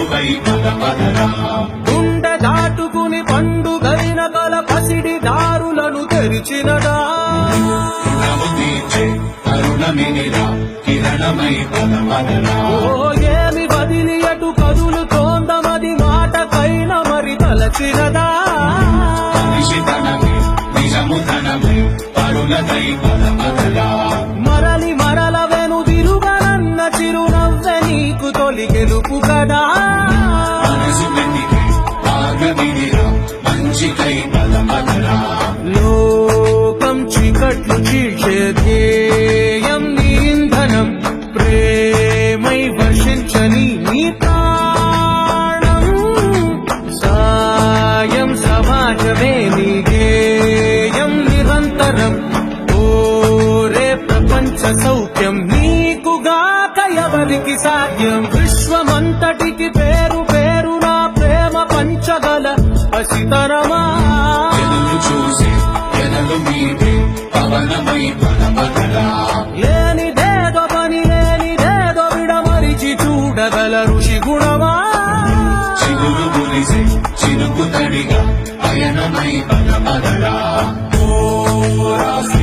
వెలుగువై బలపదరా గుండె దాటుకుని పండుగైన గల పసిడి దారులను తెరిచినదా రుణము తీర్చే కరుణమినిరా కిరణమై బలపదరా ఏమి వదిలి అటు కదులుతోందమది మాటకైన మరి తలచినదా మనిషితనమే నిజముతనమే పరులదై బలపదరా మరలి మరల వెనుదిరుగనన్న చిరునవ్వె నీకు తొలి గెలుపు కదా మనసు వెతికే ఆగమినిరా మంచికై బలపదరా లోకం చీకట్లు చీల్చే ధ్యేయం నీ ఇంధనం ప్రేమై వర్షించని నీ ప్రాణం సాయం సమాజమే నీ గేయం నిరంతరం ఓరే ప్రపంచ సౌఖ్యం నీకుగాక ఎవరికి సాధ్యం విశ్వమంతటికి పేరు పేరు నా ప్రేమ పంచగల పసితరమా ఎదురు చూసే ఎదలు మీదే పవనమై బలపదరా లేనిదేదో పని లేనిదేదో విడమరిచి చూడగల ఋషి గుణమా చిగురు గురిసే చినుకు తడిగా పయనమై బలపదరా ఓ రాసి